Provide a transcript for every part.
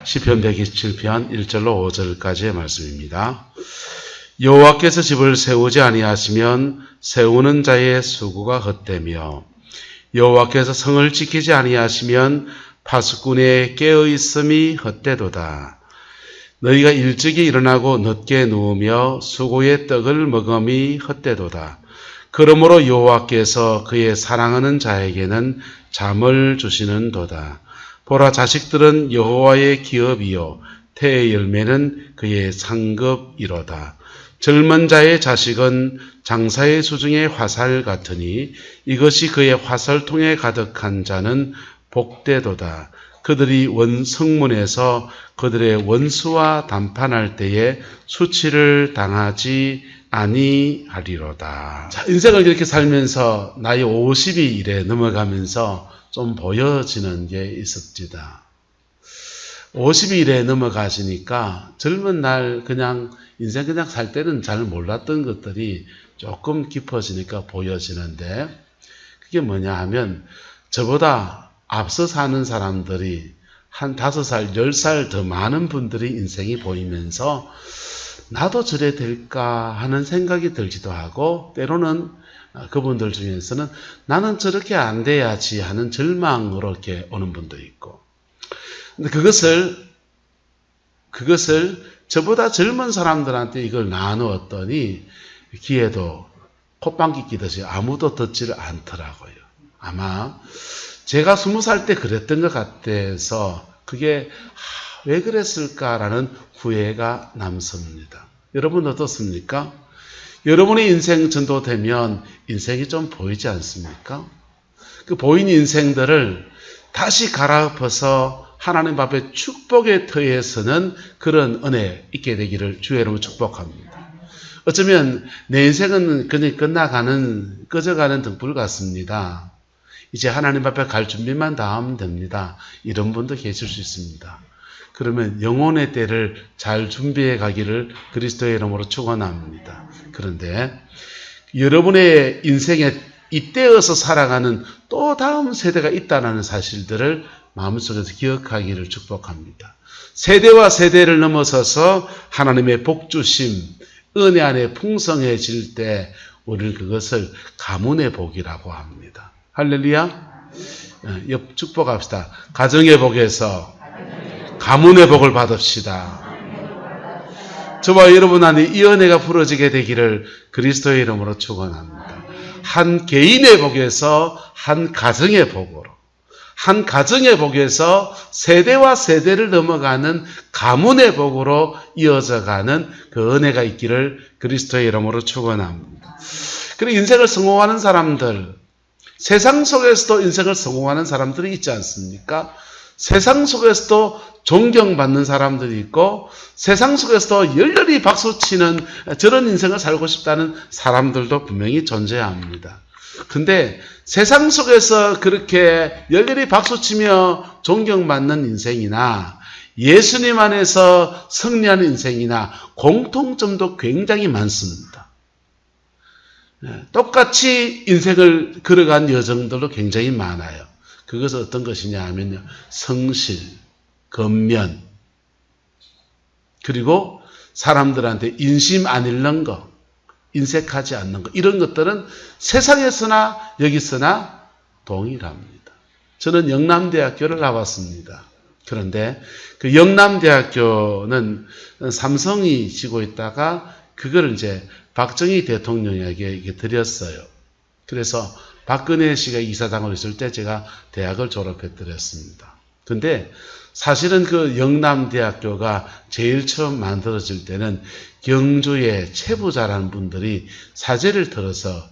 시편 127편 1절로 5절까지의 말씀입니다. 여호와께서 집을 세우지 아니하시면 세우는 자의 수고가 헛되며 여호와께서 성을 지키지 아니하시면 파수꾼의 깨어있음이 헛되도다. 너희가 일찍이 일어나고 늦게 누우며 수고의 떡을 먹음이 헛되도다. 그러므로 여호와께서 그의 사랑하는 자에게는 잠을 주시는도다. 보라, 자식들은 여호와의 기업이요 태의 열매는 그의 상급이로다. 젊은 자의 자식은 장사의 수중의 화살 같으니 이것이 그의 화살통에 가득한 자는 복되도다. 그들이 성문에서 그들의 원수와 담판할 때에 수치를 당하지 아니하리로다. 자, 인생을 이렇게 살면서 나이 50이 이래 넘어가면서 좀 보여지는 게 있습니다. 50이 이래 넘어가시니까 젊은 날 인생 그냥 살 때는 잘 몰랐던 것들이 조금 깊어지니까 보여지는데, 그게 뭐냐 하면 저보다 앞서 사는 사람들이 한 5살, 10살 더 많은 분들이 인생이 보이면서 나도 저래 될까 하는 생각이 들기도 하고, 때로는 그분들 중에서는 나는 저렇게 안 돼야지 하는 절망으로 이렇게 오는 분도 있고, 근데 그것을 저보다 젊은 사람들한테 이걸 나누었더니 귀에도 콧방귀 끼듯이 아무도 듣지를 않더라고요. 아마 제가 20살 때 그랬던 것 같아서 그게 왜 그랬을까라는 후회가 남습니다. 여러분 어떻습니까? 여러분의 인생 전도되면 인생이 좀 보이지 않습니까? 그 보이는 인생들을 다시 갈아엎어서 하나님 앞에 축복의 터에 서는 그런 은혜 있게 되기를 주의 이름으로 축복합니다. 어쩌면 내 인생은 그냥 꺼져가는 등불 같습니다. 이제 하나님 앞에 갈 준비만 다 하면 됩니다. 이런 분도 계실 수 있습니다. 그러면 영혼의 때를 잘 준비해 가기를 그리스도의 이름으로 축원합니다. 그런데 여러분의 인생에 잇대어서 살아가는 또 다음 세대가 있다는 사실들을 마음속에서 기억하기를 축복합니다. 세대와 세대를 넘어서서 하나님의 복주심, 은혜 안에 풍성해질 때 우리는 그것을 가문의 복이라고 합니다. 할렐루야. 축복합시다. 가정의 복에서 가문의 복을 받읍시다. 저와 여러분 안에 이 은혜가 풀어지게 되기를 그리스도의 이름으로 축원합니다. 한 개인의 복에서 한 가정의 복으로, 한 가정의 복에서 세대와 세대를 넘어가는 가문의 복으로 이어져가는 그 은혜가 있기를 그리스도의 이름으로 축원합니다. 그리고 인생을 성공하는 사람들, 세상 속에서도 인생을 성공하는 사람들이 있지 않습니까? 세상 속에서도 존경받는 사람들이 있고 세상 속에서도 열렬히 박수치는 저런 인생을 살고 싶다는 사람들도 분명히 존재합니다. 근데 세상 속에서 그렇게 열렬히 박수치며 존경받는 인생이나 예수님 안에서 승리하는 인생이나 공통점도 굉장히 많습니다. 똑같이 인생을 걸어간 여정들도 굉장히 많아요. 그것은 어떤 것이냐 하면요, 성실, 겉면, 그리고 사람들한테 인심 안 잃는 것, 인색하지 않는 것, 이런 것들은 세상에서나 여기서나 동일합니다. 저는 영남대학교를 나왔습니다. 그런데 그 영남대학교는 삼성이 지고 있다가 그걸 이제 박정희 대통령에게 드렸어요. 그래서 박근혜 씨가 이사장으로 있을 때 제가 대학을 졸업해드렸습니다. 근데 사실은 그 영남대학교가 제일 처음 만들어질 때는 경주의 채부자라는 분들이 사재를 들어서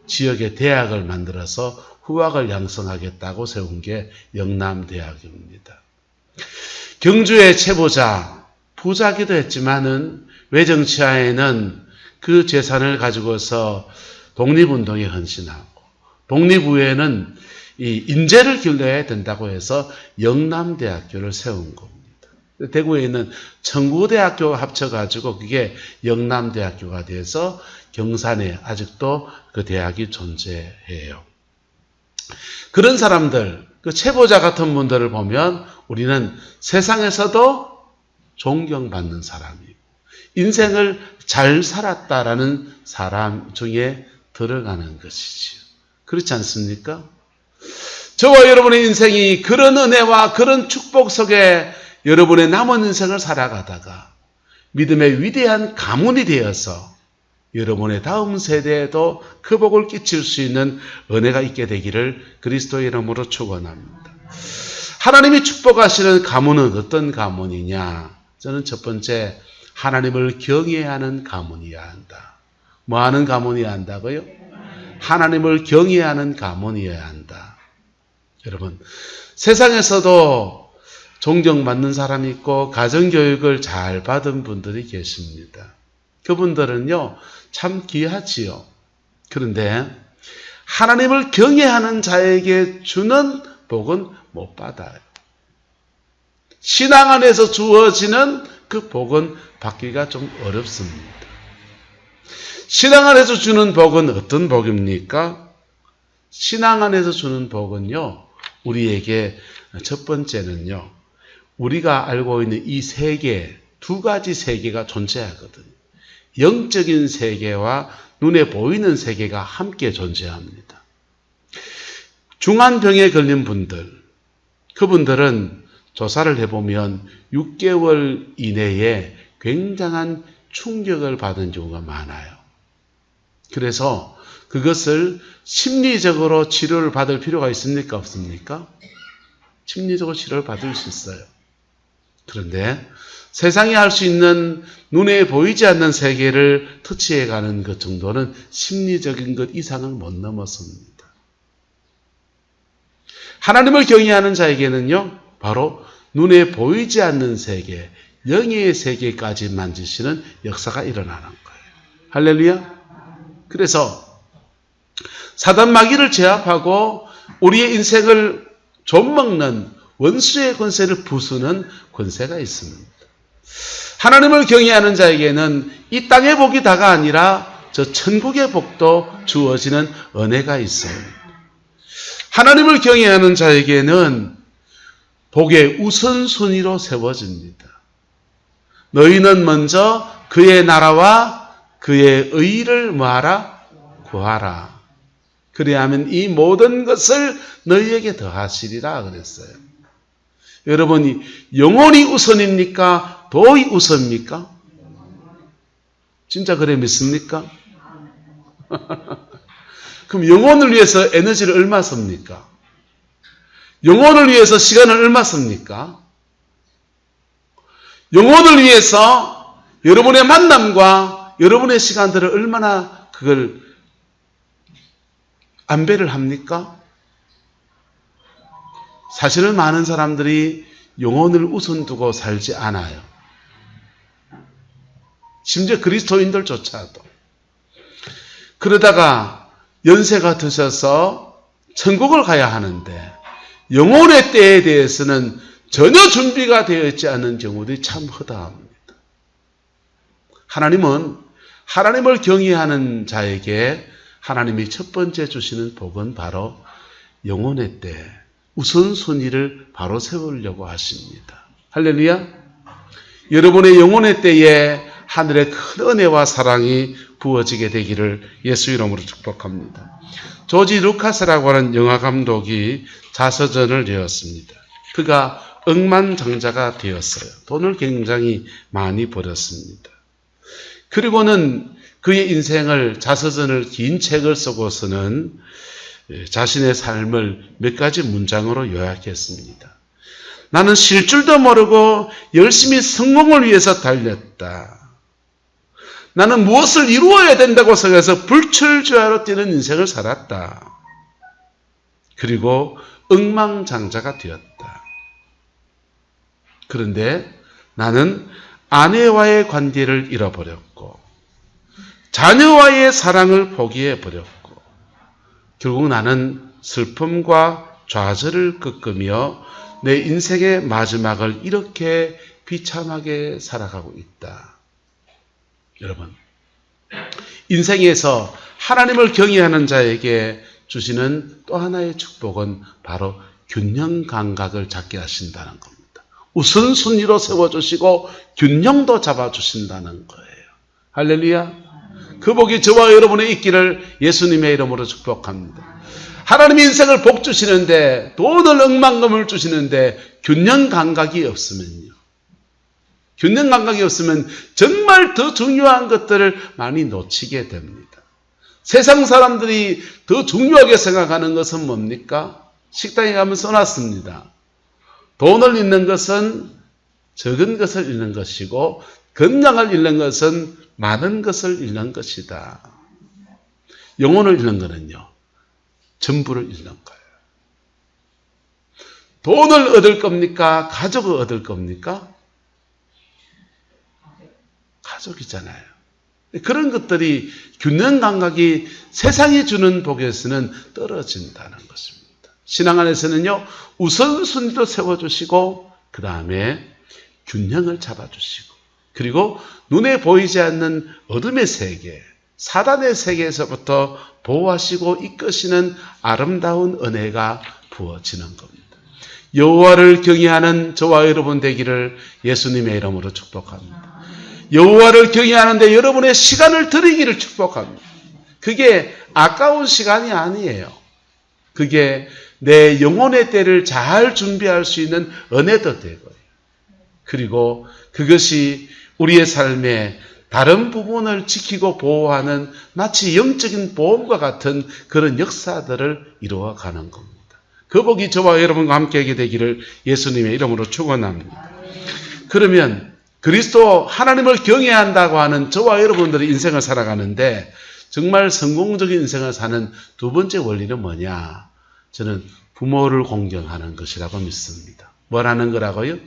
지역에 대학을 만들어서 후학을 양성하겠다고 세운 게 영남대학입니다. 경주의 채부자, 부자기도 했지만은 외정치하에는 그 재산을 가지고서 독립운동에 헌신하고 독립 후에는 이 인재를 길러야 된다고 해서 영남대학교를 세운 겁니다. 대구에 있는 청구대학교가 합쳐가지고 그게 영남대학교가 돼서 경산에 아직도 그 대학이 존재해요. 그런 사람들, 그 체보자 같은 분들을 보면 우리는 세상에서도 존경받는 사람이고 인생을 잘 살았다라는 사람 중에 들어가는 것이지요. 그렇지 않습니까? 저와 여러분의 인생이 그런 은혜와 그런 축복 속에 여러분의 남은 인생을 살아가다가 믿음의 위대한 가문이 되어서 여러분의 다음 세대에도 그 복을 끼칠 수 있는 은혜가 있게 되기를 그리스도의 이름으로 축원합니다. 하나님이 축복하시는 가문은 어떤 가문이냐? 저는 첫 번째, 하나님을 경외하는 가문이어야 한다. 뭐 하는 가문이어야 한다고요? 하나님을 경외하는 가문이어야 한다. 여러분, 세상에서도 존경받는 사람이 있고 가정교육을 잘 받은 분들이 계십니다. 그분들은요, 참 귀하지요. 그런데 하나님을 경외하는 자에게 주는 복은 못 받아요. 신앙 안에서 주어지는 그 복은 받기가 좀 어렵습니다. 신앙 안에서 주는 복은 어떤 복입니까? 신앙 안에서 주는 복은요, 우리에게 첫 번째는요, 우리가 알고 있는 이 세계, 두 가지 세계가 존재하거든요. 영적인 세계와 눈에 보이는 세계가 함께 존재합니다. 중환병에 걸린 분들, 그분들은 조사를 해보면 6개월 이내에 굉장한 충격을 받은 경우가 많아요. 그래서 그것을 심리적으로 치료를 받을 필요가 있습니까? 없습니까? 심리적으로 치료를 받을 수 있어요. 그런데 세상이 할 수 있는 눈에 보이지 않는 세계를 터치해가는 것 정도는 심리적인 것 이상을 못 넘어섭니다. 하나님을 경외하는 자에게는요, 바로 눈에 보이지 않는 세계, 영의 세계까지 만지시는 역사가 일어나는 거예요. 할렐루야. 그래서 사단 마귀를 제압하고 우리의 인생을 좀먹는 원수의 권세를 부수는 권세가 있습니다. 하나님을 경외하는 자에게는 이 땅의 복이 다가 아니라 저 천국의 복도 주어지는 은혜가 있어요. 하나님을 경외하는 자에게는 복의 우선순위로 세워집니다. 너희는 먼저 그의 나라와 그의 의를 뭐하라? 구하라. 그리하면 이 모든 것을 너희에게 더하시리라 그랬어요. 여러분이 영혼이 우선입니까? 도의 우선입니까? 진짜 그래 믿습니까? 그럼 영혼을 위해서 에너지를 얼마 씁니까? 영혼을 위해서 시간을 얼마 씁니까? 영혼을 위해서 여러분의 만남과 여러분의 시간들을 얼마나 그걸 안배를 합니까? 사실은 많은 사람들이 영혼을 우선 두고 살지 않아요. 심지어 그리스도인들조차도. 그러다가 연세가 드셔서 천국을 가야 하는데 영혼의 때에 대해서는 전혀 준비가 되어 있지 않은 경우들이 참 허다합니다. 하나님은 하나님을 경외하는 자에게 하나님이 첫 번째 주시는 복은 바로 영혼의 때, 우선순위를 바로 세우려고 하십니다. 할렐루야. 여러분의 영혼의 때에 하늘의 큰 은혜와 사랑이 부어지게 되기를 예수 이름으로 축복합니다. 조지 루카스라고 하는 영화 감독이 자서전을 내었습니다. 그가 억만장자가 되었어요. 돈을 굉장히 많이 벌었습니다. 그리고는 그의 인생을 자서전을 긴 책을 쓰고서는 자신의 삶을 몇 가지 문장으로 요약했습니다. 나는 쉴 줄도 모르고 열심히 성공을 위해서 달렸다. 나는 무엇을 이루어야 된다고 생각해서 불철주야로 뛰는 인생을 살았다. 그리고 억만장자가 되었다. 그런데 나는 아내와의 관계를 잃어버렸고 자녀와의 사랑을 포기해버렸고 결국 나는 슬픔과 좌절을 겪으며 내 인생의 마지막을 이렇게 비참하게 살아가고 있다. 여러분, 인생에서 하나님을 경외하는 자에게 주시는 또 하나의 축복은 바로 균형 감각을 잡게 하신다는 겁니다. 우선순위로 세워주시고 균형도 잡아주신다는 거예요. 할렐루야. 그 복이 저와 여러분의 있기를 예수님의 이름으로 축복합니다. 하나님이 인생을 복 주시는데, 돈을 억만금을 주시는데 균형 감각이 없으면요, 균형 감각이 없으면 정말 더 중요한 것들을 많이 놓치게 됩니다. 세상 사람들이 더 중요하게 생각하는 것은 뭡니까? 식당에 가면 써놨습니다. 돈을 잃는 것은 적은 것을 잃는 것이고, 건강을 잃는 것은 많은 것을 잃는 것이다. 영혼을 잃는 것은요, 전부를 잃는 거예요. 돈을 얻을 겁니까? 가족을 얻을 겁니까? 가족이잖아요. 그런 것들이 균형 감각이 세상이 주는 복에서는 떨어진다는 것입니다. 신앙 안에서는요, 우선순위도 세워주시고, 그 다음에 균형을 잡아주시고, 그리고 눈에 보이지 않는 어둠의 세계, 사단의 세계에서부터 보호하시고 이끄시는 아름다운 은혜가 부어지는 겁니다. 여호와를 경외하는 저와 여러분 되기를 예수님의 이름으로 축복합니다. 여호와를 경외하는데 여러분의 시간을 드리기를 축복합니다. 그게 아까운 시간이 아니에요. 그게 내 영혼의 때를 잘 준비할 수 있는 은혜도 되고요. 그리고 그것이 우리의 삶의 다른 부분을 지키고 보호하는 마치 영적인 보험과 같은 그런 역사들을 이루어가는 겁니다. 그 복이 저와 여러분과 함께하게 되기를 예수님의 이름으로 축원합니다. 그러면 그리스도 하나님을 경외한다고 하는 저와 여러분들의 인생을 살아가는데, 정말 성공적인 인생을 사는 두 번째 원리는 뭐냐? 저는 부모를 공경하는 것이라고 믿습니다. 뭐라는 거라고요?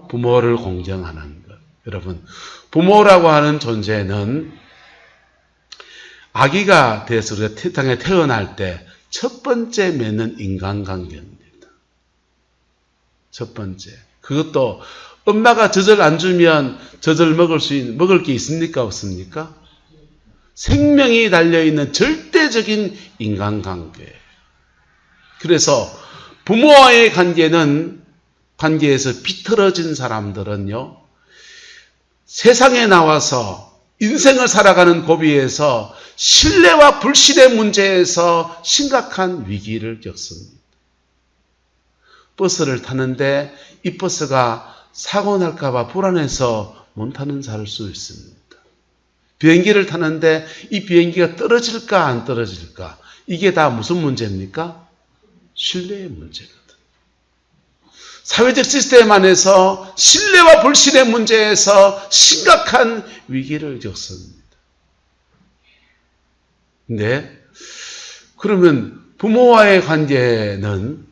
부모를 공경하는 것. 여러분, 부모라고 하는 존재는 아기가 돼서 우리가 세상에 태어날 때 첫 번째 맺는 인간관계입니다. 첫 번째. 그것도 엄마가 젖을 안 주면 젖을 먹을 게 있습니까? 없습니까? 생명이 달려있는 절대적인 인간관계. 그래서 부모와의 관계에서 비틀어진 사람들은요, 세상에 나와서 인생을 살아가는 고비에서 신뢰와 불신의 문제에서 심각한 위기를 겪습니다. 버스를 타는데 이 버스가 사고 날까 봐 불안해서 못 타는 살 수 있습니다. 비행기를 타는데 이 비행기가 떨어질까 안 떨어질까, 이게 다 무슨 문제입니까? 신뢰의 문제거든. 사회적 시스템 안에서 신뢰와 불신의 문제에서 심각한 위기를 겪습니다. 근데 그러면 부모와의 관계는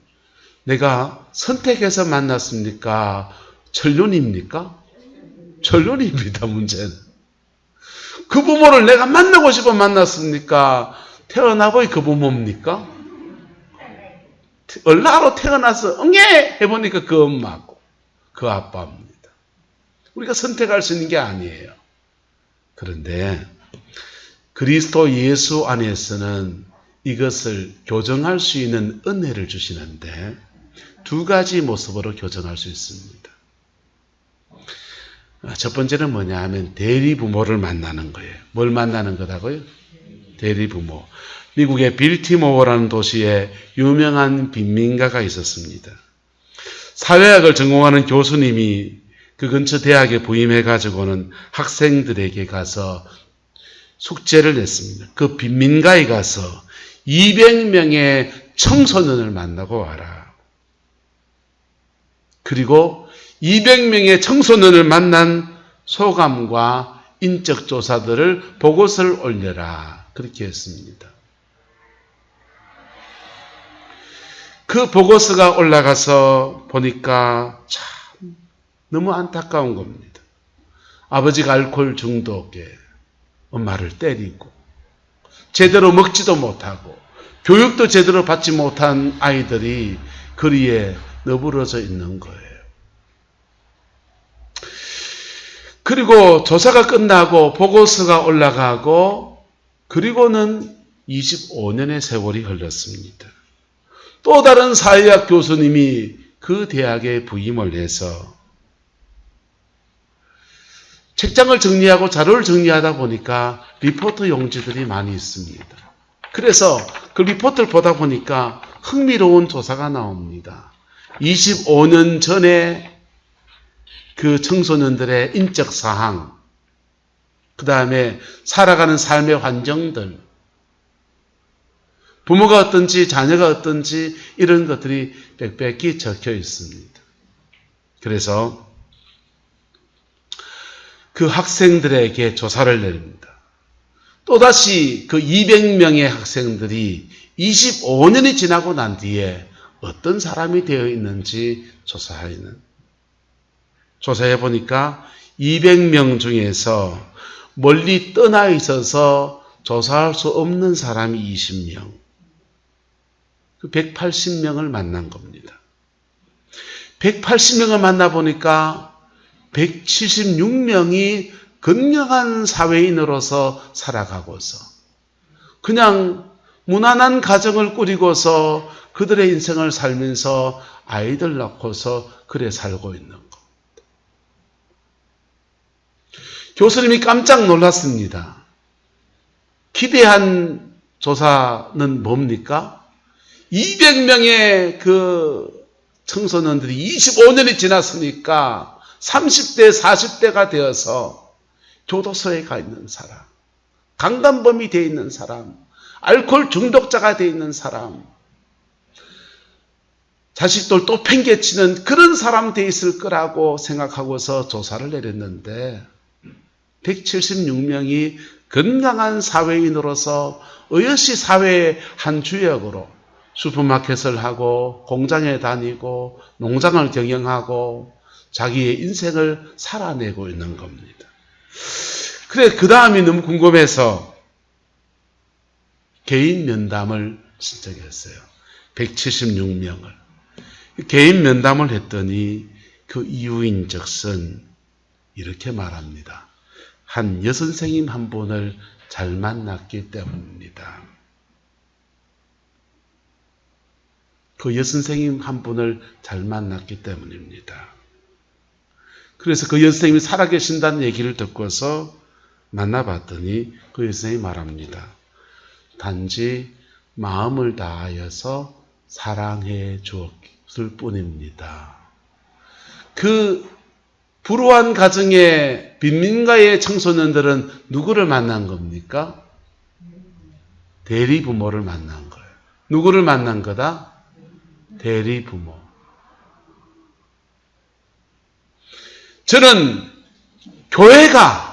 내가 선택해서 만났습니까? 천륜입니까? 천륜입니다, 문제는. 그 부모를 내가 만나고 싶어 만났습니까? 태어나보이 그 부모입니까? 얼라로 태어나서 응애 해보니까 그 엄마고 그 아빠입니다. 우리가 선택할 수 있는 게 아니에요. 그런데 그리스도 예수 안에서는 이것을 교정할 수 있는 은혜를 주시는데, 두 가지 모습으로 교정할 수 있습니다. 첫 번째는 뭐냐 하면 대리부모를 만나는 거예요. 뭘 만나는 거라고요? 대리부모. 미국의 빌티모어라는 도시에 유명한 빈민가가 있었습니다. 사회학을 전공하는 교수님이 그 근처 대학에 부임해가지고는 학생들에게 가서 숙제를 냈습니다. 그 빈민가에 가서 200명의 청소년을 만나고 와라. 그리고 200명의 청소년을 만난 소감과 인적 조사들을 보고서를 올려라. 그렇게 했습니다. 그 보고서가 올라가서 보니까 참 너무 안타까운 겁니다. 아버지가 알코올 중독에 엄마를 때리고 제대로 먹지도 못하고 교육도 제대로 받지 못한 아이들이 거리에 너부러져 있는 거예요. 그리고 조사가 끝나고 보고서가 올라가고 그리고는 25년의 세월이 흘렀습니다. 또 다른 사회학 교수님이 그 대학에 부임을 해서 책장을 정리하고 자료를 정리하다 보니까 리포트 용지들이 많이 있습니다. 그래서 그 리포트를 보다 보니까 흥미로운 조사가 나옵니다. 25년 전에 그 청소년들의 인적 사항, 그 다음에 살아가는 삶의 환경들, 부모가 어떤지 자녀가 어떤지 이런 것들이 빽빽히 적혀 있습니다. 그래서 그 학생들에게 조사를 내립니다. 또다시 그 200명의 학생들이 25년이 지나고 난 뒤에 어떤 사람이 되어 있는지 조사해 보니까 200명 중에서 멀리 떠나 있어서 조사할 수 없는 사람이 20명. 180명을 만난 겁니다. 180명을 만나보니까 176명이 건강한 사회인으로서 살아가고서 그냥 무난한 가정을 꾸리고서 그들의 인생을 살면서 아이들 낳고서 그래 살고 있는 것. 교수님이 깜짝 놀랐습니다. 기대한 조사는 뭡니까? 200명의 그 청소년들이 25년이 지났으니까 30대, 40대가 되어서 교도소에 가 있는 사람, 강간범이 되어 있는 사람, 알코올 중독자가 되어 있는 사람, 자식들 또 팽개치는 그런 사람 되어 있을 거라고 생각하고서 조사를 내렸는데 176명이 건강한 사회인으로서 어여시 사회의 한 주역으로 슈퍼마켓을 하고 공장에 다니고 농장을 경영하고 자기의 인생을 살아내고 있는 겁니다. 그래, 그 다음이 너무 궁금해서 개인 면담을 신청했어요. 176명을. 개인 면담을 했더니 그 이유인즉슨 이렇게 말합니다. 한 여선생님 한 분을 잘 만났기 때문입니다. 그 여선생님 한 분을 잘 만났기 때문입니다. 그래서 그 여선생님이 살아계신다는 얘기를 듣고서 만나봤더니 그 여선생님이 말합니다. 단지 마음을 다하여서 사랑해 주었을 뿐입니다. 그 불우한 가정의 빈민가의 청소년들은 누구를 만난 겁니까? 대리부모를 만난 거예요. 누구를 만난 거다? 대리부모. 저는 교회가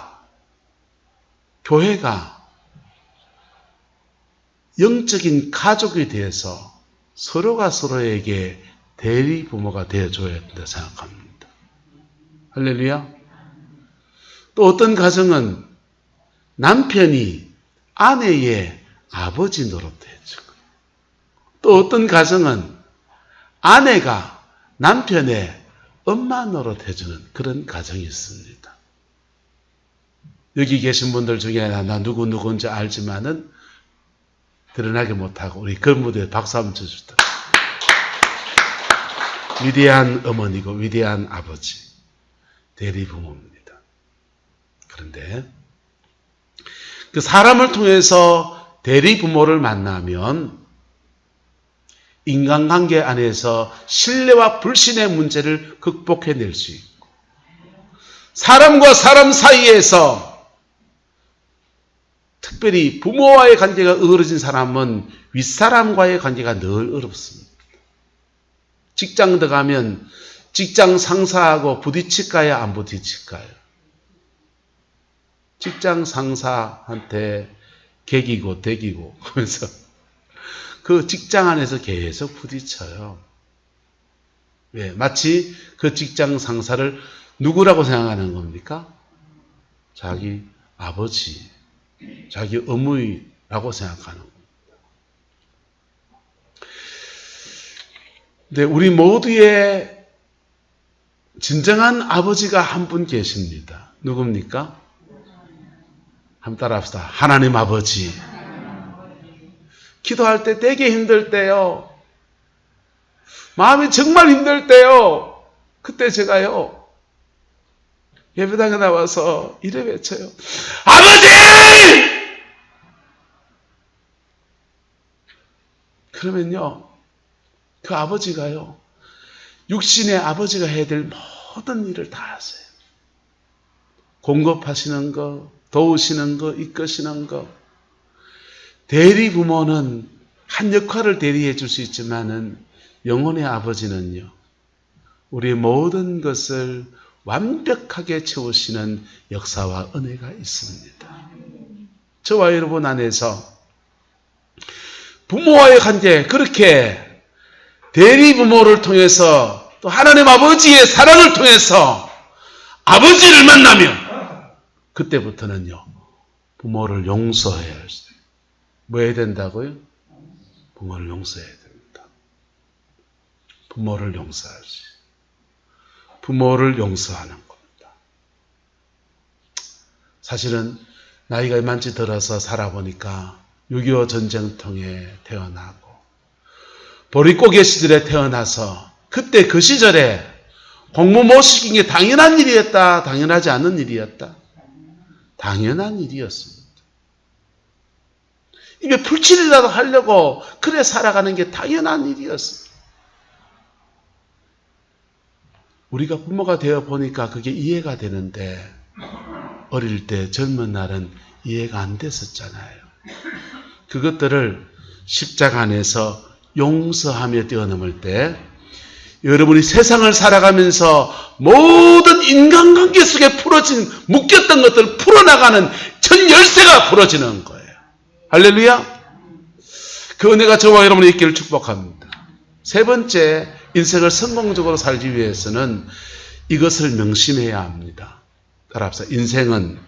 영적인 가족이 되어서 서로가 서로에게 대리부모가 되어줘야 된다고 생각합니다. 할렐루야. 또 어떤 가정은 남편이 아내의 아버지 노릇해주고, 또 어떤 가정은 아내가 남편의 엄마 노릇해주는 그런 가정이 있습니다. 여기 계신 분들 중에 나 누군지 알지만은 드러나게 못하고 우리 그 무대에 박수 한번 쳐주시다. 위대한 어머니고 위대한 아버지, 대리부모입니다. 그런데 그 사람을 통해서 대리부모를 만나면 인간관계 안에서 신뢰와 불신의 문제를 극복해낼 수 있고, 사람과 사람 사이에서 특별히 부모와의 관계가 어그러진 사람은 윗사람과의 관계가 늘 어렵습니다. 직장 들어가면 직장 상사하고 부딪힐까요? 안 부딪힐까요? 직장 상사한테 개기고 대기고 하면서 그 직장 안에서 계속 부딪혀요. 왜? 마치 그 직장 상사를 누구라고 생각하는 겁니까? 자기 아버지, 자기 어머니라고 생각하는 겁니다. 근데 우리 모두의 진정한 아버지가 한 분 계십니다. 누굽니까? 한번 따라합시다. 하나님 아버지. 기도할 때 되게 힘들 때요. 마음이 정말 힘들 때요. 그때 제가요. 예배당에 나와서 이래 외쳐요. 아버지! 그러면요. 그 아버지가요. 육신의 아버지가 해야 될 모든 일을 다 하세요. 공급하시는 거, 도우시는 거, 이끄시는 거. 대리 부모는 한 역할을 대리해 줄 수 있지만은 영혼의 아버지는요. 우리의 모든 것을 완벽하게 채우시는 역사와 은혜가 있습니다. 저와 여러분 안에서 부모와의 관계, 그렇게 대리 부모를 통해서 또 하나님 아버지의 사랑을 통해서 아버지를 만나면 그때부터는요. 부모를 용서해야 할 수 있어요. 뭐 해야 된다고요? 부모를 용서해야 됩니다. 부모를 용서할 수 있어요. 부모를 용서하는 겁니다. 사실은 나이가 이만치 들어서 살아보니까 6.25 전쟁통에 태어나고 보릿고개 시절에 태어나서 그때 그 시절에 공부 못 시킨 게 당연한 일이었다. 당연하지 않은 일이었다. 당연한 일이었습니다. 입에 풀칠이라도 하려고 그래 살아가는 게 당연한 일이었습니다. 우리가 부모가 되어 보니까 그게 이해가 되는데 어릴 때 젊은 날은 이해가 안 됐었잖아요. 그것들을 십자가 안에서 용서하며 뛰어넘을 때 여러분이 세상을 살아가면서 모든 인간관계 속에 풀어진 묶였던 것들을 풀어나가는 전 열쇠가 풀어지는 거예요. 할렐루야. 그 은혜가 저와 여러분이 있기를 축복합니다. 세 번째, 인생을 성공적으로 살기 위해서는 이것을 명심해야 합니다. 따라합시다. 인생은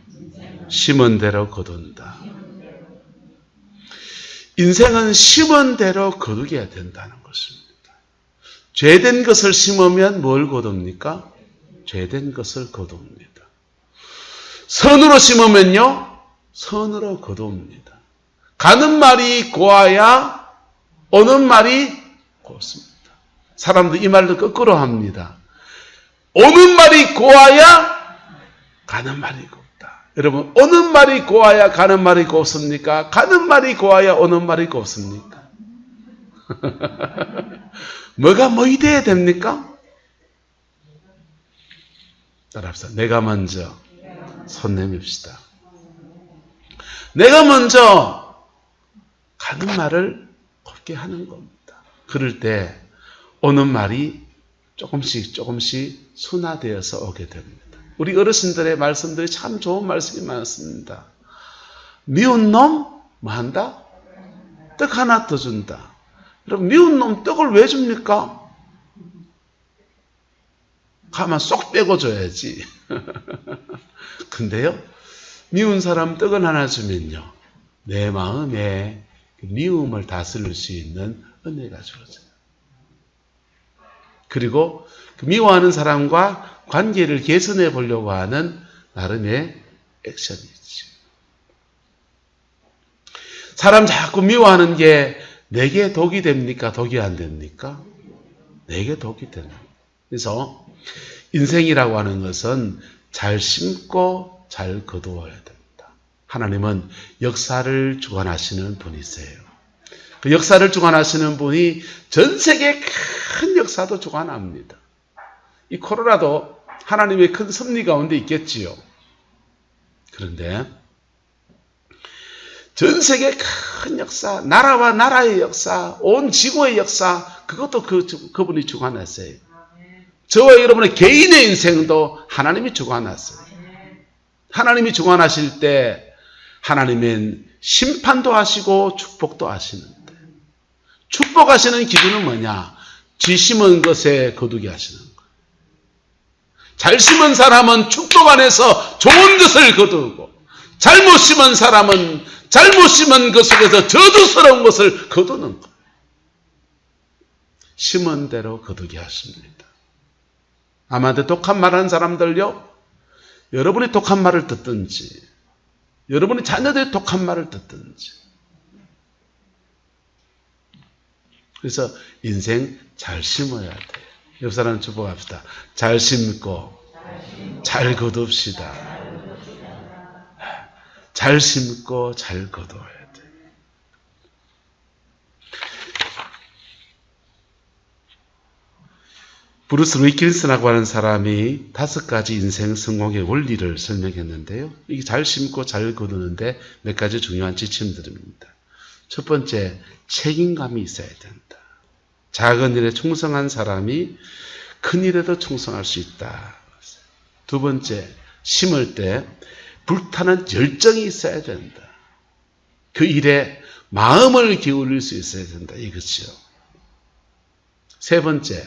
심은 대로 거둔다. 인생은 심은 대로 거두게 된다는 것입니다. 죄된 것을 심으면 뭘 거둡니까? 죄된 것을 거둡니다. 선으로 심으면요, 선으로 거둡니다. 가는 말이 고와야 오는 말이 곱습니다. 사람들 이 말도 거꾸로 합니다. 오는 말이 고와야 가는 말이 곱다. 여러분, 오는 말이 고와야 가는 말이 곱습니까? 가는 말이 고와야 오는 말이 곱습니까? 뭐가 뭐이 돼야 됩니까? 따라합시다. 내가 먼저 손 내밉시다. 내가 먼저 가는 말을 곱게 하는 겁니다. 그럴 때 오는 말이 조금씩 순화되어서 오게 됩니다. 우리 어르신들의 말씀들이 참 좋은 말씀이 많습니다. 미운 놈 뭐 한다? 떡 하나 더 준다. 여러분, 미운 놈 떡을 왜 줍니까? 가만 쏙 빼고 줘야지. 근데요, 미운 사람 떡을 하나 주면요, 내 마음에 미움을 다스릴 수 있는 은혜가 주어져요. 그리고 그 미워하는 사람과 관계를 개선해 보려고 하는 나름의 액션이지. 사람 자꾸 미워하는 게 내게 독이 됩니까? 독이 안 됩니까? 내게 독이 되는 거예요. 그래서 인생이라고 하는 것은 잘 심고 잘 거두어야 됩니다. 하나님은 역사를 주관하시는 분이세요. 그 역사를 주관하시는 분이 전 세계 큰 역사도 주관합니다. 이 코로나도 하나님의 큰 섭리 가운데 있겠지요. 그런데 전 세계 큰 역사, 나라와 나라의 역사, 온 지구의 역사, 그것도 그분이 주관하세요. 저와 여러분의 개인의 인생도 하나님이 주관하세요. 하나님이 주관하실 때 하나님은 심판도 하시고 축복도 하시는데, 축복하시는 기준은 뭐냐? 지 심은 것에 거두게 하시는 거예요. 잘 심은 사람은 축복 안에서 좋은 것을 거두고, 잘못 심은 사람은 잘못 심은 것 속에서 저주스러운 것을 거두는 거예요. 심은 대로 거두게 하십니다. 아마도 독한 말하는 사람들요, 여러분이 독한 말을 듣든지 여러분의 자녀들이 독한 말을 듣든지 그래서 인생 잘 심어야 돼요. 옆 사람 축복합시다. 잘 심고 잘 거둡시다. 잘 심고 잘 거둬야 돼. 브루스 위킨슨이라고 하는 사람이 5가지 인생 성공의 원리를 설명했는데요. 이게 잘 심고 잘 거두는데 몇 가지 중요한 지침들입니다. 첫 번째, 책임감이 있어야 된다. 작은 일에 충성한 사람이 큰 일에도 충성할 수 있다. 두 번째, 심을 때 불타는 열정이 있어야 된다. 그 일에 마음을 기울일 수 있어야 된다. 이거죠. 세 번째,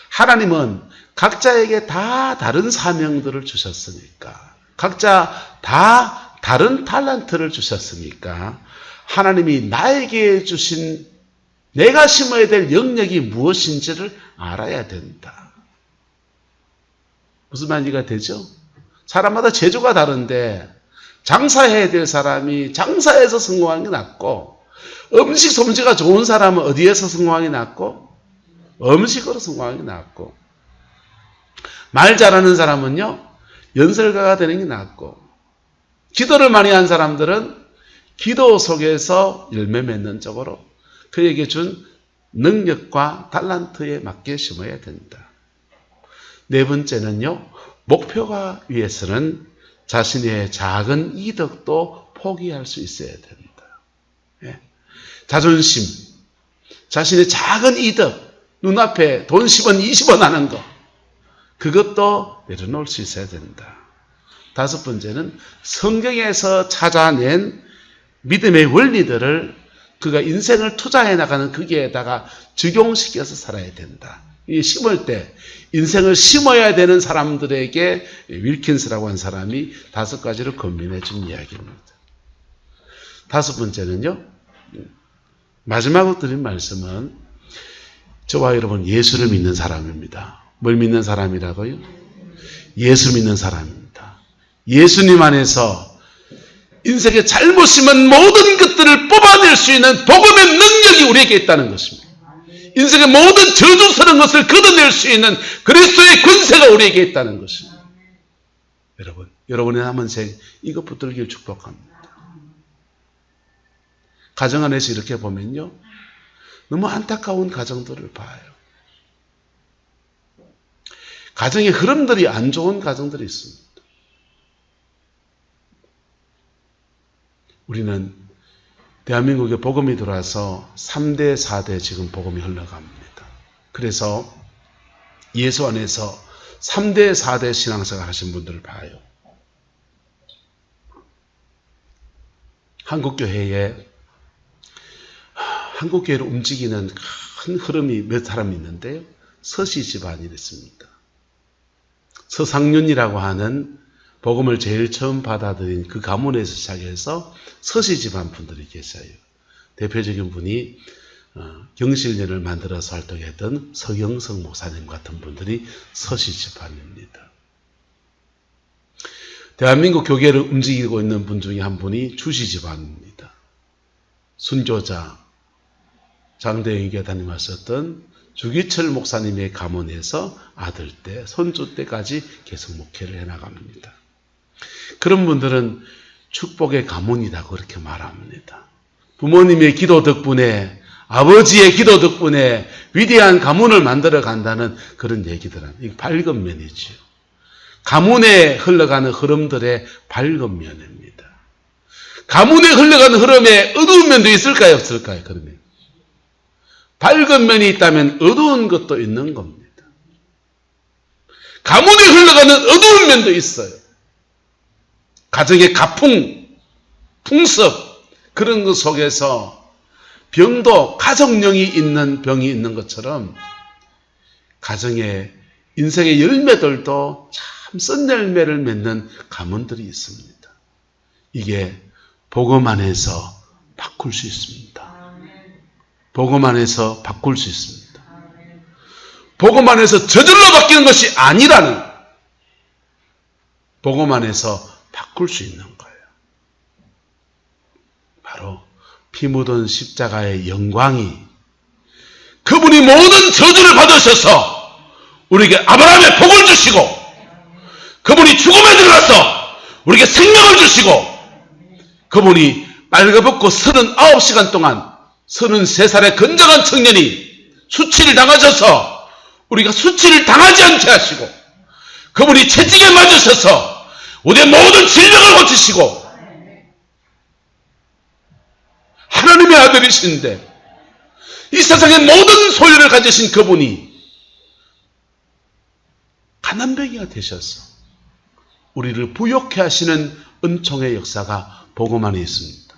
하나님은 각자에게 다 다른 사명들을 주셨으니까, 각자 다 다른 탤런트를 주셨으니까 하나님이 나에게 주신 내가 심어야 될 영역이 무엇인지를 알아야 된다. 무슨 말인지가 되죠? 사람마다 재주가 다른데 장사해야 될 사람이 장사에서 성공하는 게 낫고, 음식 솜씨가 좋은 사람은 어디에서 성공하는 게 낫고? 음식으로 성공하는 게 낫고, 말 잘하는 사람은요 연설가가 되는 게 낫고, 기도를 많이 한 사람들은 기도 속에서 열매 맺는 쪽으로 그에게 준 능력과 탤런트에 맞게 심어야 된다. 네 번째는요, 목표가 위해서는 자신의 작은 이득도 포기할 수 있어야 된다. 예. 자존심, 자신의 작은 이득, 눈앞에 돈 10원, 20원 하는 거, 그것도 내려놓을 수 있어야 된다. 다섯 번째는 성경에서 찾아낸 믿음의 원리들을 그가 인생을 투자해 나가는 거기에다가 적용시켜서 살아야 된다. 이 심을 때 인생을 심어야 되는 사람들에게 윌킨스라고 한 사람이 5가지를 권면해 준 이야기입니다. 다섯 번째는요, 마지막으로 드린 말씀은 저와 여러분 예수를 믿는 사람입니다. 뭘 믿는 사람이라고요? 예수 믿는 사람입니다. 예수님 안에서 인생에 잘못 심은 모든 것들을 뽑아낼 수 있는 복음의 능력이 우리에게 있다는 것입니다. 인생의 모든 저주스러운 것을 걷어낼 수 있는 그리스도의 권세가 우리에게 있다는 것입니다. 여러분, 여러분의 남은 생 이것 붙들기를 축복합니다. 가정 안에서 이렇게 보면요, 너무 안타까운 가정들을 봐요. 가정의 흐름들이 안 좋은 가정들이 있습니다. 우리는 대한민국에 복음이 들어와서 3대, 4대 지금 복음이 흘러갑니다. 그래서 예수 안에서 3대, 4대 신앙생활 하신 분들을 봐요. 한국교회를 움직이는 큰 흐름이 몇 사람이 있는데요. 서씨 집안이 됐습니다. 서상륜이라고 하는 복음을 제일 처음 받아들인 그 가문에서 시작해서 서씨 집안 분들이 계셔요. 대표적인 분이 경실련을 만들어서 활동했던 서경석 목사님 같은 분들이 서씨 집안입니다. 대한민국 교계를 움직이고 있는 분 중에 한 분이 주씨 집안입니다. 순교자 장대영 교단님 하셨던 주기철 목사님의 가문에서 아들 때, 손주 때까지 계속 목회를 해나갑니다. 그런 분들은 축복의 가문이다 그렇게 말합니다. 부모님의 기도 덕분에, 아버지의 기도 덕분에 위대한 가문을 만들어 간다는 그런 얘기들은 이게 밝은 면이죠. 가문에 흘러가는 흐름들의 밝은 면입니다. 가문에 흘러가는 흐름에 어두운 면도 있을까요, 없을까요? 그러면 밝은 면이 있다면 어두운 것도 있는 겁니다. 가문에 흘러가는 어두운 면도 있어요. 가정의 가풍, 풍습, 그런 것 속에서 병도 가정령이 있는 병이 있는 것처럼 가정의 인생의 열매들도 참 쓴 열매를 맺는 가문들이 있습니다. 이게 복음 안에서 바꿀 수 있습니다. 복음 안에서 바꿀 수 있습니다. 복음 안에서 저절로 바뀌는 것이 아니라는, 복음 안에서 바꿀 수 있는 거예요. 바로 피 묻은 십자가의 영광이 그분이 모든 저주를 받으셔서 우리에게 아브라함의 복을 주시고, 그분이 죽음에 들어가서 우리에게 생명을 주시고, 그분이 빨가벗고 39시간 동안 33살의 건장한 청년이 수치를 당하셔서 우리가 수치를 당하지 않게 하시고, 그분이 채찍에 맞으셔서 우리의 모든 질병을 고치시고, 하나님의 아들이신데 이 세상의 모든 소유를 가지신 그분이 가난뱅이가 되셔서 우리를 부욕해 하시는 은총의 역사가 복음 안에 있습니다.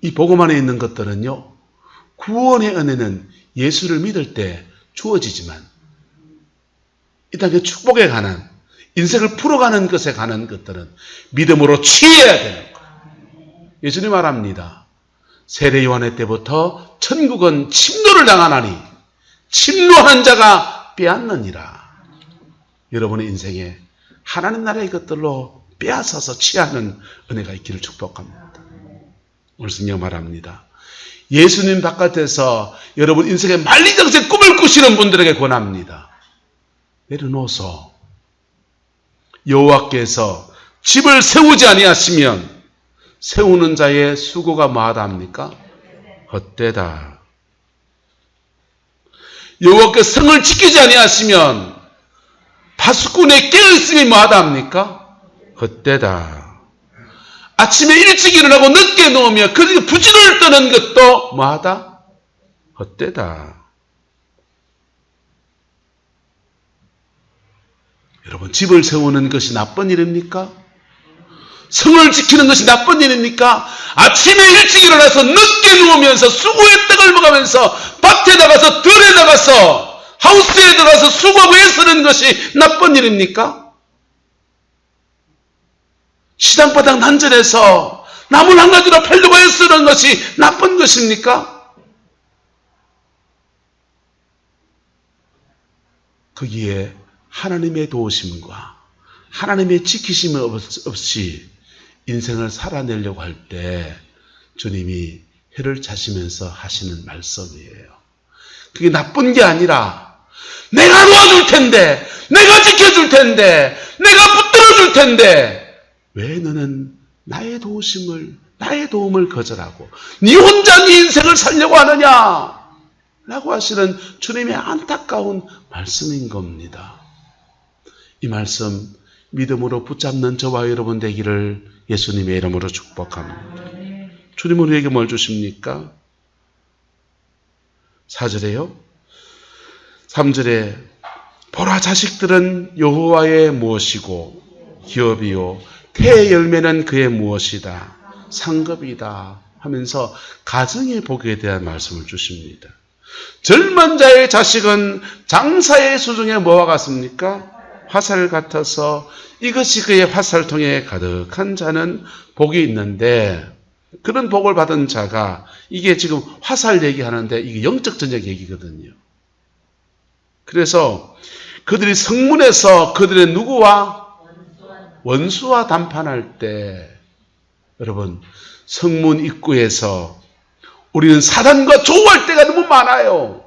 이 복음 안에 있는 것들은요, 구원의 은혜는 예수를 믿을 때 주어지지만 이 땅의 축복에 관한, 인생을 풀어가는 것에 관한 것들은 믿음으로 취해야 되는 거예요. 예수님 말합니다. 세례 요한의 때부터 천국은 침노를 당하나니 침노하는 자가 빼앗느니라. 여러분의 인생에 하나님 나라의 것들로 빼앗아서 취하는 은혜가 있기를 축복합니다. 오늘 성경 말합니다. 예수님 바깥에서 여러분 인생의 만리장생 꿈을 꾸시는 분들에게 권합니다. 내려놓아서 여호와께서 집을 세우지 아니하시면 세우는 자의 수고가 뭐하다 합니까? 헛되다. 여호와께서 성을 지키지 아니하시면 파수꾼의 깨어있음이 뭐하다 합니까? 헛되다. 아침에 일찍 일어나고 늦게 누우며 그 부지런을 떠는 것도 뭐하다? 헛되다. 여러분, 집을 세우는 것이 나쁜 일입니까? 성을 지키는 것이 나쁜 일입니까? 아침에 일찍 일어나서 늦게 누우면서 수고의 떡을 먹으면서 밭에 나가서 들에 나가서 하우스에 들어가서 수고하고 애쓰는 것이 나쁜 일입니까? 시장바닥 난전해서 나물 한 가지로 팔려고 애쓰는 것이 나쁜 것입니까? 거기에 하나님의 도우심과 하나님의 지키심이 없이 인생을 살아내려고 할 때 주님이 혀를 차시면서 하시는 말씀이에요. 그게 나쁜 게 아니라 내가 도와줄 텐데, 내가 지켜줄 텐데, 내가 붙들어줄 텐데 왜 너는 나의 도우심을, 나의 도움을 거절하고 네 혼자 네 인생을 살려고 하느냐 라고 하시는 주님의 안타까운 말씀인 겁니다. 이 말씀 믿음으로 붙잡는 저와 여러분 되기를 예수님의 이름으로 축복합니다. 주님은 우리에게 뭘 주십니까? 4절에요. 3절에 보라, 자식들은 여호와의 무엇이고 기업이요 태의 열매는 그의 무엇이다, 상급이다 하면서 가정의 복에 대한 말씀을 주십니다. 젊은 자의 자식은 장사의 수중에 뭐와 같습니까? 화살 같아서 이것이 그의 화살통에 가득한 자는 복이 있는데, 그런 복을 받은 자가, 이게 지금 화살 얘기하는데 이게 영적 전쟁 얘기거든요. 그래서 그들이 성문에서 그들의 누구와? 원수와 담판할 때, 여러분 성문 입구에서 우리는 사단과 조우할 때가 너무 많아요.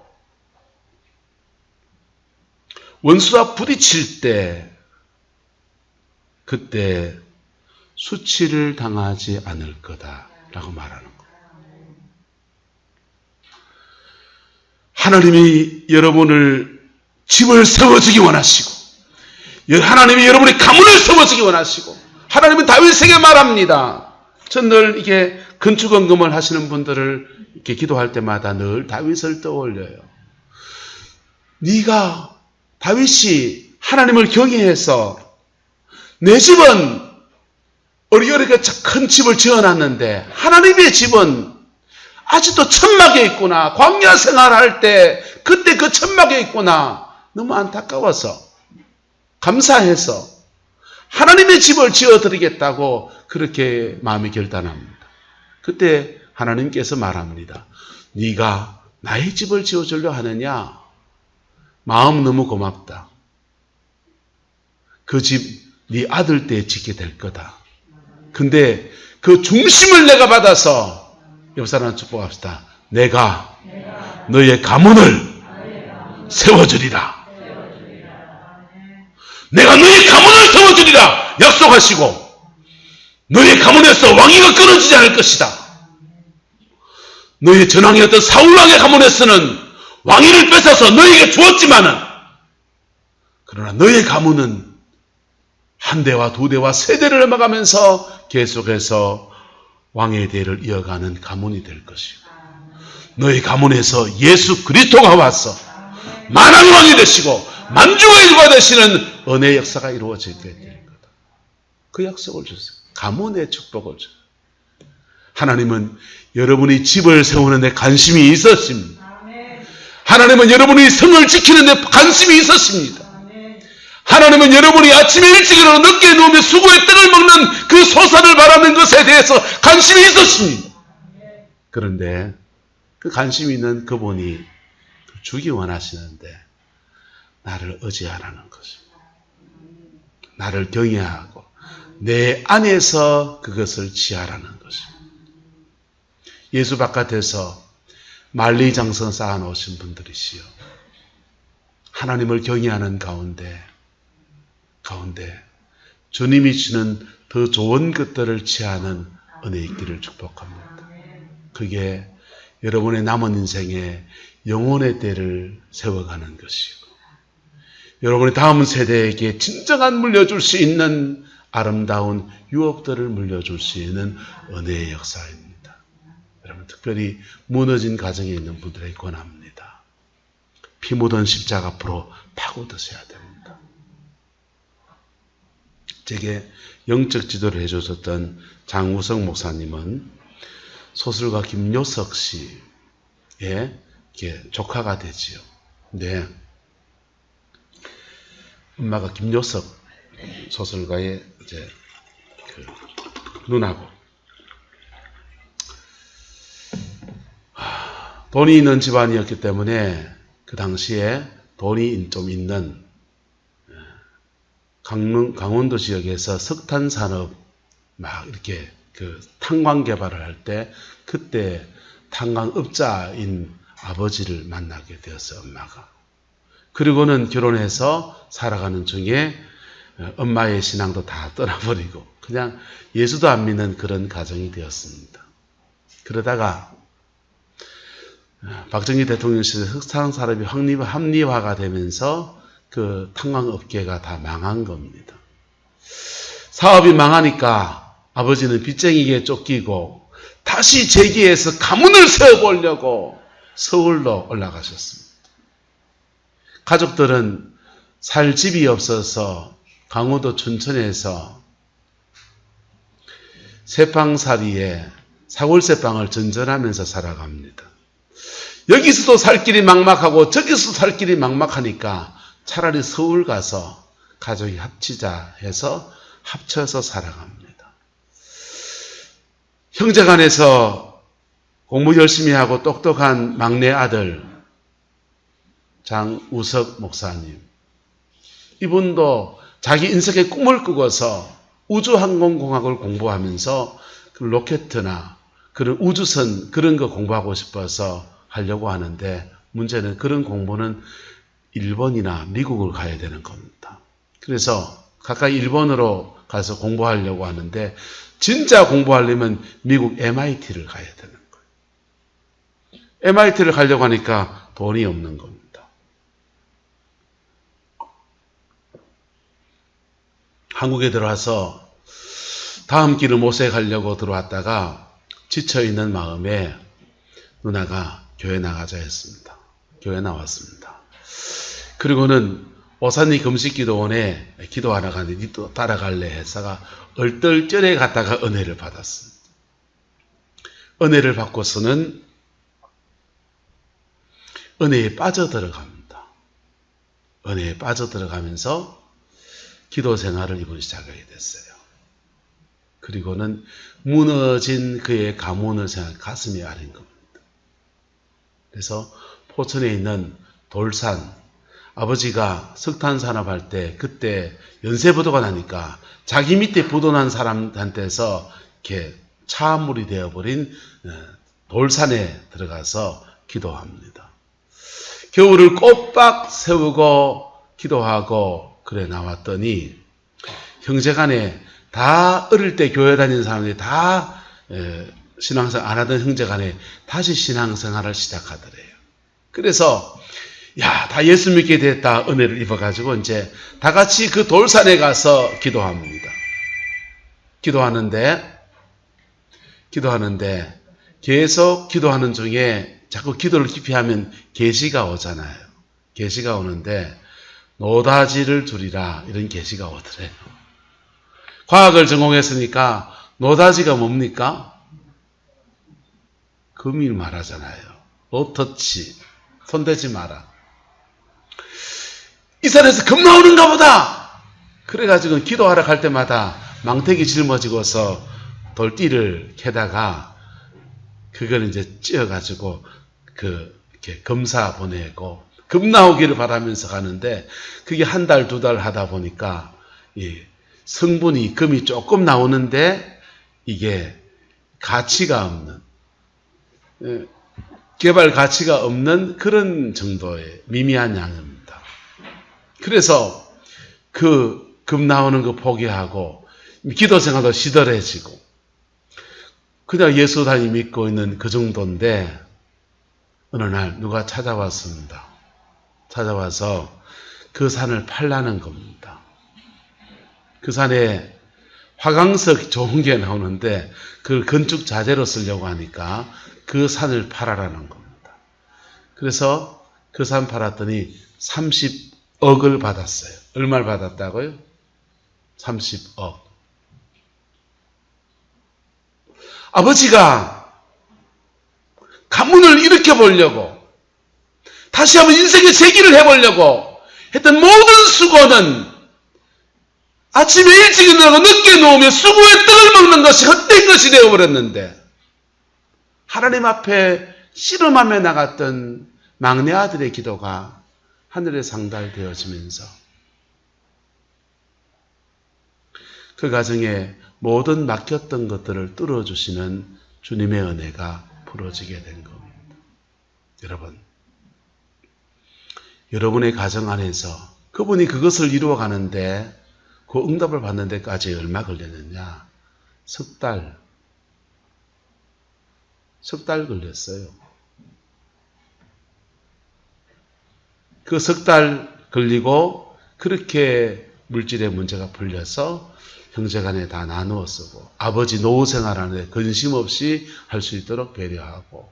원수와 부딪힐 때, 그때 수치를 당하지 않을 거다라고 말하는 거예요. 하나님이 여러분을 집을 세워주기 원하시고, 하나님이 여러분의 가문을 세워주기 원하시고, 하나님은 다윗에게 말합니다. 전 늘 이게 건축원금을 하시는 분들을 이렇게 기도할 때마다 늘 다윗을 떠올려요. 네가, 다윗이 하나님을 경외해서 내 집은 어리어리게 큰 집을 지어놨는데 하나님의 집은 아직도 천막에 있구나, 광야 생활할 때 그때 그 천막에 있구나, 너무 안타까워서 감사해서 하나님의 집을 지어드리겠다고 그렇게 마음이 결단합니다. 그때 하나님께서 말합니다. 네가 나의 집을 지어주려 하느냐? 마음 너무 고맙다. 그 집 네 아들 때 짓게 될 거다. 근데 그 중심을 내가 받아서, 옆 사람 축복합시다. 내가 너의 가문을 세워주리라. 내가 너의 가문을 세워주리라 약속하시고 너의 가문에서 왕위가 끊어지지 않을 것이다. 너의 전왕이었던 사울왕의 가문에서는 왕위를 뺏어서 너에게 주었지만은 그러나 너의 가문은 한 대와 두 대와 세 대를 넘어가면서 계속해서 왕의 대를 이어가는 가문이 될 것이고 너희 가문에서 예수 그리스도가 와서 만왕의 왕이 되시고 만주의 주가 되시는 은혜의 역사가 이루어지게 될 거다. 그 약속을 주세요. 가문의 축복을 주세요. 하나님은 여러분이 집을 세우는 데 관심이 있었습니다. 하나님은 여러분이 성을 지키는 데 관심이 있었습니다. 하나님은 여러분이 아침에 일찍 일어나 늦게 누우며 수고의 떡을 먹는 그 소산을 바라는 것에 대해서 관심이 있었습니다. 그런데 그 관심 있는 그분이 주기 원하시는데 나를 의지하라는 것입니다. 나를 경외하고 내 안에서 그것을 취하라는 것입니다. 예수 바깥에서 만리장성 쌓아놓으신 분들이시여 하나님을 경외하는 가운데 주님이 주는 더 좋은 것들을 취하는 은혜 있기를 축복합니다. 그게 여러분의 남은 인생에 영혼의 때를 세워가는 것이고 여러분의 다음 세대에게 진정한 물려줄 수 있는 아름다운 유업들을 물려줄 수 있는 은혜의 역사입니다. 여러분 특별히 무너진 가정에 있는 분들에게 권합니다. 피 묻은 십자가 앞으로 파고드셔야 됩니다. 제게 영적 지도를 해주셨던 장우석 목사님은 소설가 김요석 씨의 조카가 되지요. 근데 엄마가 김요석 소설가의 이제 누나고 돈이 있는 집안이었기 때문에 그 당시에 돈이 좀 있는 강원도 지역에서 석탄 산업 막 이렇게 그 탄광 개발을 할 때 그때 탄광업자인 아버지를 만나게 되었어요, 엄마가. 그리고는 결혼해서 살아가는 중에 엄마의 신앙도 다 떠나버리고 그냥 예수도 안 믿는 그런 가정이 되었습니다. 그러다가 박정희 대통령 시절에 석탄 산업이 합리화가 되면서 그 탄광업계가 다 망한 겁니다. 사업이 망하니까 아버지는 빚쟁이에 쫓기고 다시 재기해서 가문을 세워보려고 서울로 올라가셨습니다. 가족들은 살 집이 없어서 강원도 춘천에서 세방살이에 사골세방을 전전하면서 살아갑니다. 여기서도 살 길이 막막하고 저기서도 살 길이 막막하니까 차라리 서울 가서 가족이 합치자 해서 합쳐서 살아갑니다. 형제간에서 공부 열심히 하고 똑똑한 막내 아들 장우석 목사님, 이분도 자기 인생의 꿈을 꾸고서 우주항공공학을 공부하면서 그 로켓이나 그런 우주선 그런 거 공부하고 싶어서 하려고 하는데 문제는 그런 공부는 일본이나 미국을 가야 되는 겁니다. 그래서 가까이 일본으로 가서 공부하려고 하는데 진짜 공부하려면 미국 MIT를 가야 되는 거예요. MIT를 가려고 하니까 돈이 없는 겁니다. 한국에 들어와서 다음 길을 모색하려고 들어왔다가 지쳐있는 마음에 누나가 교회 나가자 했습니다. 교회 나왔습니다. 그리고는 오산리 금식기도원에 기도하러 가는데 니도 따라갈래 해서가 얼떨결에 갔다가 은혜를 받았습니다. 은혜를 받고서는 은혜에 빠져들어갑니다. 은혜에 빠져들어가면서 기도 생활을 이분이 시작하게 됐어요. 그리고는 무너진 그의 가문을 생각 가슴이 아린 겁니다. 그래서 포천에 있는 돌산, 아버지가 석탄 산업할 때 그때 연쇄부도가 나니까 자기 밑에 부도난 사람한테서 이렇게 차물이 되어버린 돌산에 들어가서 기도합니다. 겨울을 꼬박 세우고 기도하고 그래 나왔더니 형제간에 다 어릴 때 교회 다니는 사람들이 다 신앙생활 안 하던 형제간에 다시 신앙생활을 시작하더래요. 그래서 다 예수 믿게 됐다 은혜를 입어가지고 이제 다 같이 그 돌산에 가서 기도합니다. 기도하는데 계속 기도하는 중에 자꾸 기도를 깊이 하면 계시가 오잖아요. 계시가 오는데 노다지를 두리라 이런 계시가 오더래요. 과학을 전공했으니까 노다지가 뭡니까? 금일 말하잖아요. 노터치 손대지 마라. 이 산에서 금 나오는가 보다. 그래가지고 기도하러 갈 때마다 망태기 짊어지고서 돌띠를 캐다가 그걸 이제 찧어가지고 이렇게 검사 보내고 금 나오기를 바라면서 가는데 그게 한 달, 두 달 하다 보니까 성분이 금이 조금 나오는데 이게 가치가 없는 개발 가치가 없는 그런 정도의 미미한 양입니다. 그래서 그 금 나오는 거 포기하고 기도 생활도 시들해지고 그냥 예수 단위 믿고 있는 그 정도인데 어느 날 누가 찾아왔습니다. 찾아와서 그 산을 팔라는 겁니다. 그 산에 화강석 좋은 게 나오는데 그걸 건축 자재로 쓰려고 하니까 그 산을 팔아라는 겁니다. 그래서 그 산 팔았더니 30억을 받았어요. 얼마를 받았다고요? 30억. 아버지가 가문을 일으켜 보려고 다시 한번 인생의 재기를 해보려고 했던 모든 수고는 아침에 일찍 일어나고 늦게 누우며 수고의 떡을 먹는 것이 헛된 것이 되어버렸는데 하나님 앞에 씨름하며 나갔던 막내 아들의 기도가 하늘에 상달되어지면서 그 가정에 모든 막혔던 것들을 뚫어주시는 주님의 은혜가 부러지게 된 겁니다. 여러분, 여러분의 가정 안에서 그분이 그것을 이루어가는데 그 응답을 받는 데까지 얼마 걸렸느냐? 석 달 걸렸어요. 그 석 달 걸리고 그렇게 물질의 문제가 풀려서 형제간에 다 나누어 쓰고 아버지 노후 생활하는데 근심 없이 할 수 있도록 배려하고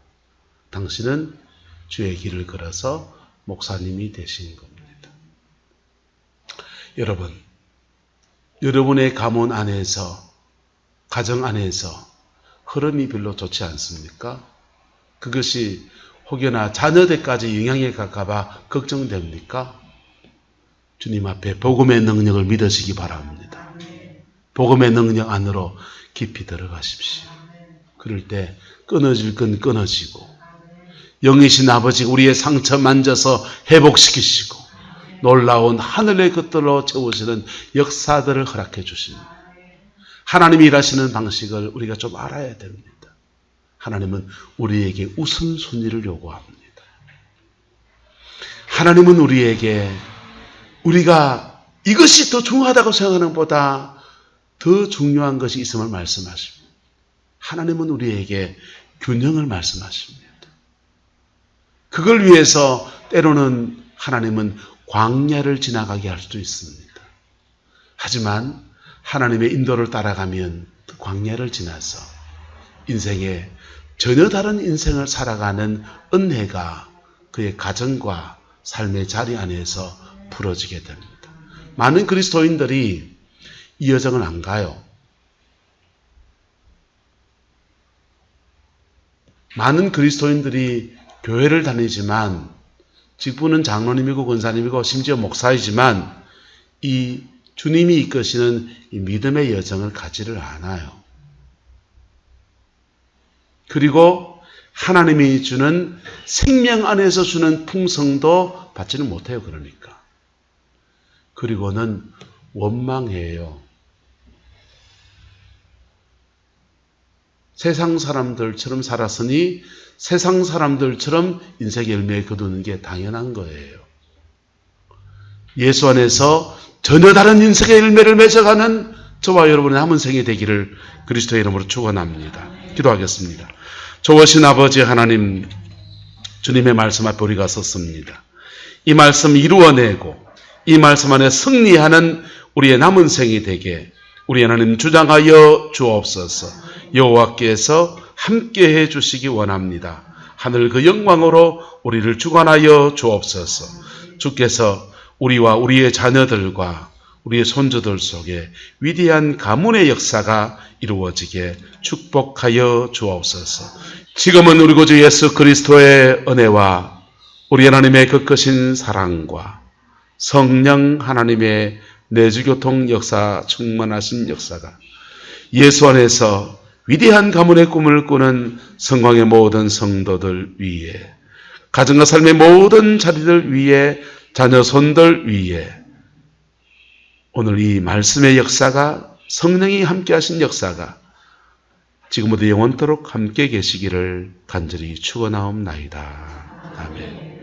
당신은 주의 길을 걸어서 목사님이 되신 겁니다. 여러분, 여러분의 가문 안에서 가정 안에서 흐름이 별로 좋지 않습니까? 그것이 혹여나 자녀들까지 영향이 갈까봐 걱정됩니까? 주님 앞에 복음의 능력을 믿으시기 바랍니다. 복음의 능력 안으로 깊이 들어가십시오. 그럴 때 끊어질 건 끊어지고 영이신 아버지가 우리의 상처 만져서 회복시키시고 놀라운 하늘의 것들로 채우시는 역사들을 허락해 주십니다. 하나님이 일하시는 방식을 우리가 좀 알아야 됩니다. 하나님은 우리에게 우선순위를 요구합니다. 하나님은 우리에게 우리가 이것이 더 중요하다고 생각하는 것보다 더 중요한 것이 있음을 말씀하십니다. 하나님은 우리에게 균형을 말씀하십니다. 그걸 위해서 때로는 하나님은 광야를 지나가게 할 수도 있습니다. 하지만 하나님의 인도를 따라가면 그 광야를 지나서 인생에 전혀 다른 인생을 살아가는 은혜가 그의 가정과 삶의 자리 안에서 풀어지게 됩니다. 많은 그리스도인들이 이 여정을 안 가요. 많은 그리스도인들이 교회를 다니지만 직분은 장로님이고 권사님이고 심지어 목사이지만 이 주님이 이끄시는 이 믿음의 여정을 가지를 않아요. 그리고 하나님이 주는 생명 안에서 주는 풍성도 받지는 못해요. 그러니까. 그리고는 원망해요. 세상 사람들처럼 살았으니 세상 사람들처럼 인생의 열매에 거두는 게 당연한 거예요. 예수 안에서 전혀 다른 인생의 열매를 맺어가는 저와 여러분의 남은 생이 되기를 그리스도의 이름으로 축원합니다. 기도하겠습니다. 좋으신 아버지 하나님, 주님의 말씀 앞에 우리가 섰습니다. 이 말씀 이루어내고 이 말씀 안에 승리하는 우리의 남은 생이 되게 우리 하나님 주장하여 주옵소서. 여호와께서 함께해 주시기 원합니다. 하늘 그 영광으로 우리를 주관하여 주옵소서. 주께서 우리와 우리의 자녀들과 우리의 손주들 속에 위대한 가문의 역사가 이루어지게 축복하여 주옵소서. 지금은 우리 구주 예수 그리스도의 은혜와 우리 하나님의 그 크신 사랑과 성령 하나님의 내주교통 역사 충만하신 역사가 예수 안에서 위대한 가문의 꿈을 꾸는 성광의 모든 성도들 위에, 가정과 삶의 모든 자리들 위에, 자녀 손들 위에 오늘 이 말씀의 역사가, 성령이 함께 하신 역사가 지금부터 영원토록 함께 계시기를 간절히 축원하옵나이다. 아멘.